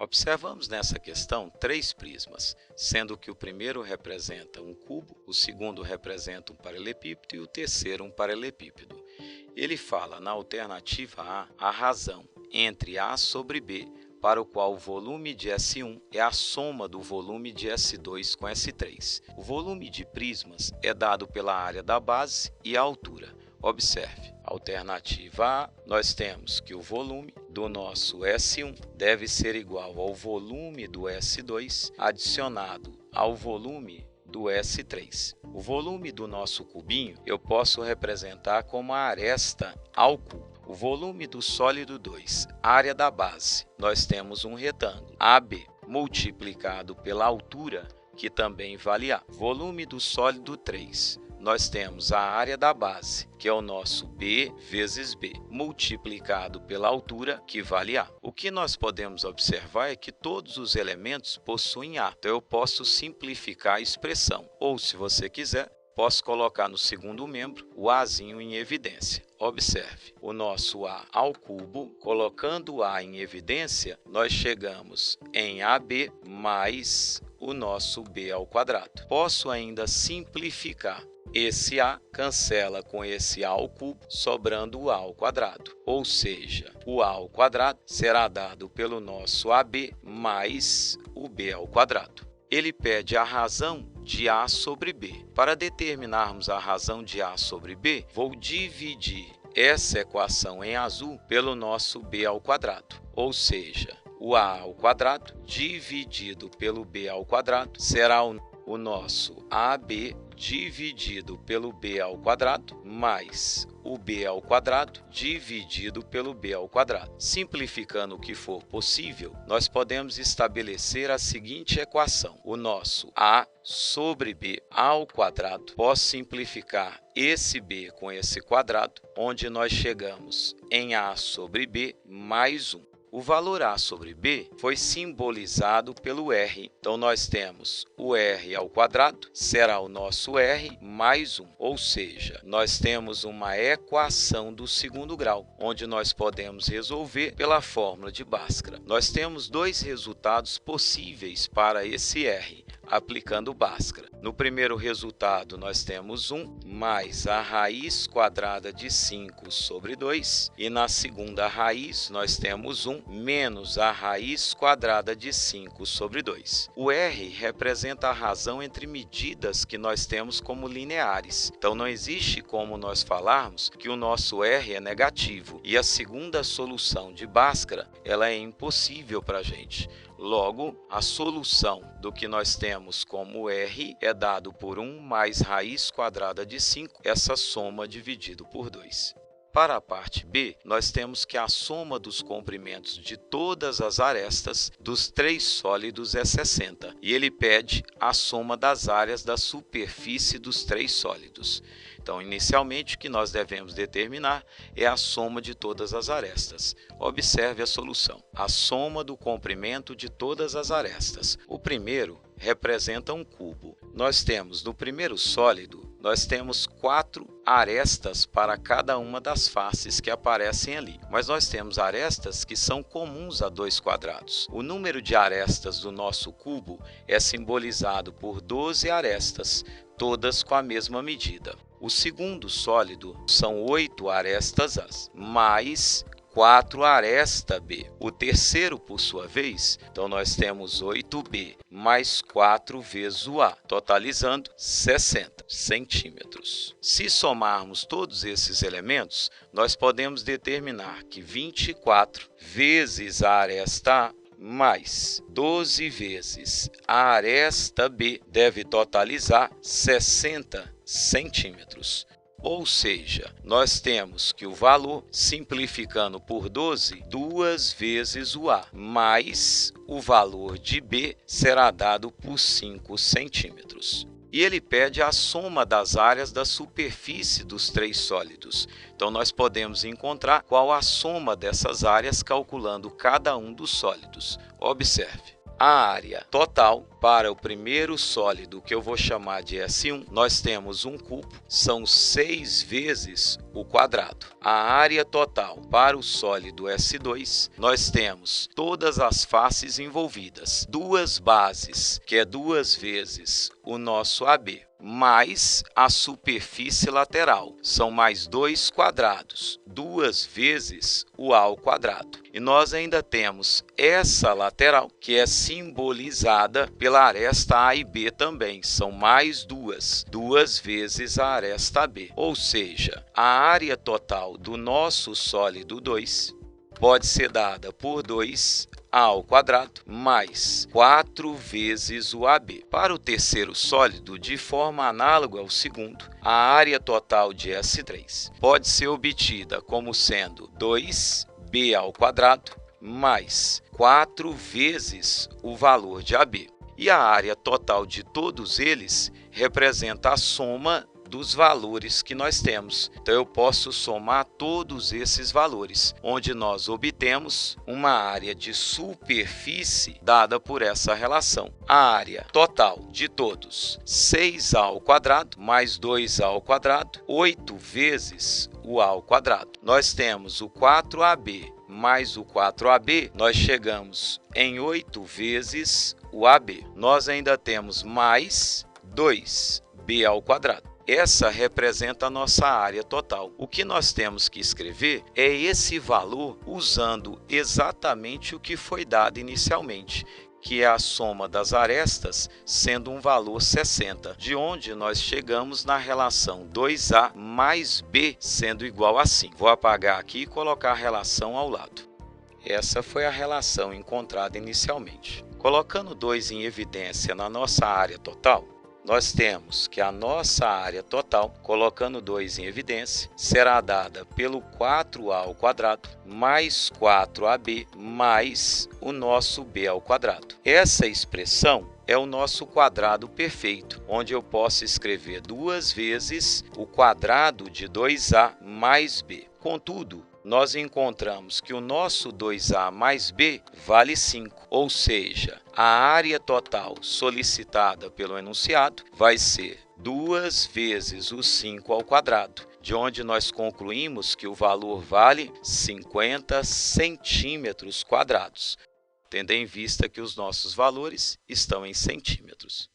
Observamos nessa questão três prismas, sendo que o primeiro representa um cubo, o segundo representa um paralelepípedo e o terceiro um paralelepípedo. Ele fala na alternativa A razão entre A sobre B, para o qual o volume de S1 é a soma do volume de S2 com S3. O volume de prismas é dado pela área da base e a altura. Observe, alternativa A, nós temos que o volume do nosso S1 deve ser igual ao volume do S2 adicionado ao volume do S3. O volume do nosso cubinho eu posso representar como a aresta ao cubo. O volume do sólido 2, área da base, nós temos um retângulo AB multiplicado pela altura, que também vale A. Volume do sólido 3, nós temos a área da base, que é o nosso B vezes B, multiplicado pela altura, que vale A. O que nós podemos observar é que todos os elementos possuem A, então eu posso simplificar a expressão, ou se você quiser, posso colocar no segundo membro o Azinho em evidência. Observe, o nosso A ao cubo, colocando o A em evidência, nós chegamos em AB mais o nosso B ao quadrado. Posso ainda simplificar. Esse A cancela com esse A ao cubo, sobrando o A ao quadrado. Ou seja, o A ao quadrado será dado pelo nosso AB mais o B ao quadrado. Ele pede a razão de A sobre B. Para determinarmos a razão de A sobre B, vou dividir essa equação em azul pelo nosso B ao quadrado. Ou seja, o A ao quadrado dividido pelo B ao quadrado será o nosso AB dividido pelo B ao quadrado mais o B ao quadrado dividido pelo B ao quadrado. Simplificando o que for possível, nós podemos estabelecer a seguinte equação. O nosso A sobre B ao quadrado, posso simplificar esse B com esse quadrado, onde nós chegamos em A sobre B mais 1. O valor A sobre B foi simbolizado pelo R. Então, nós temos o R ao quadrado, será o nosso R mais 1. Ou seja, nós temos uma equação do segundo grau, onde nós podemos resolver pela fórmula de Bhaskara. Nós temos dois resultados possíveis para esse R, aplicando Bhaskara. No primeiro resultado, nós temos 1 mais a raiz quadrada de 5 sobre 2. E na segunda raiz, nós temos 1 menos a raiz quadrada de 5 sobre 2. O R representa a razão entre medidas que nós temos como lineares. Então, não existe como nós falarmos que o nosso R é negativo. E a segunda solução de Bhaskara, ela é impossível para a gente. Logo, a solução do que nós temos como R é dado por 1 mais raiz quadrada de 5, essa soma dividido por 2. Para a parte B, nós temos que a soma dos comprimentos de todas as arestas dos três sólidos é 60, e ele pede a soma das áreas da superfície dos três sólidos. Então, inicialmente, o que nós devemos determinar é a soma de todas as arestas. Observe a solução. A soma do comprimento de todas as arestas. O primeiro representa um cubo. Nós temos, no primeiro sólido, nós temos 4 arestas para cada uma das faces que aparecem ali. Mas nós temos arestas que são comuns a 2 quadrados. O número de arestas do nosso cubo é simbolizado por 12 arestas, todas com a mesma medida. O segundo sólido são 8 arestas A, mais 4 aresta B. O terceiro, por sua vez, então nós temos 8B mais 4 vezes o A, totalizando 60 centímetros. Se somarmos todos esses elementos, nós podemos determinar que 24 vezes a aresta A mais 12 vezes a aresta B deve totalizar 60 centímetros. Ou seja, nós temos que o valor, simplificando por 12, 2 vezes o A, mais o valor de B será dado por 5 centímetros. E ele pede a soma das áreas da superfície dos três sólidos. Então, nós podemos encontrar qual a soma dessas áreas calculando cada um dos sólidos. Observe. A área total para o primeiro sólido, que eu vou chamar de S1, nós temos um cubo, são 6 vezes o quadrado. A área total para o sólido S2, nós temos todas as faces envolvidas, duas bases, que é 2 vezes o nosso AB, mais a superfície lateral, são mais 2 quadrados, 2 vezes o A ao quadrado. E nós ainda temos essa lateral, que é simbolizada pela aresta A e B também, são mais 2 vezes a aresta AB. Ou seja, a área total do nosso sólido 2 pode ser dada por 2A ao quadrado mais 4 vezes o AB. Para o terceiro sólido, de forma análoga ao segundo, a área total de S3 pode ser obtida como sendo 2B ao quadrado mais 4 vezes o valor de AB. E a área total de todos eles representa a soma dos valores que nós temos. Então, eu posso somar todos esses valores, onde nós obtemos uma área de superfície dada por essa relação. A área total de todos, 6A ao quadrado mais 2A ao quadrado, 8 vezes o A ao quadrado. Nós temos o 4AB mais o 4AB, nós chegamos em 8 vezes o AB. Nós ainda temos mais 2B ao quadrado. Essa representa a nossa área total. O que nós temos que escrever é esse valor usando exatamente o que foi dado inicialmente, que é a soma das arestas, sendo um valor 60, de onde nós chegamos na relação 2A mais B sendo igual a 5. Vou apagar aqui e colocar a relação ao lado. Essa foi a relação encontrada inicialmente. Colocando 2 em evidência na nossa área total, nós temos que a nossa área total, colocando 2 em evidência, será dada pelo 4A ao quadrado mais 4AB mais o nosso B ao quadrado. Essa expressão é o nosso quadrado perfeito, onde eu posso escrever 2 vezes o quadrado de 2A mais B. Contudo, nós encontramos que o nosso 2A mais B vale 5, ou seja, a área total solicitada pelo enunciado vai ser 2 vezes o 5 ao quadrado, de onde nós concluímos que o valor vale 50 centímetros quadrados, tendo em vista que os nossos valores estão em centímetros.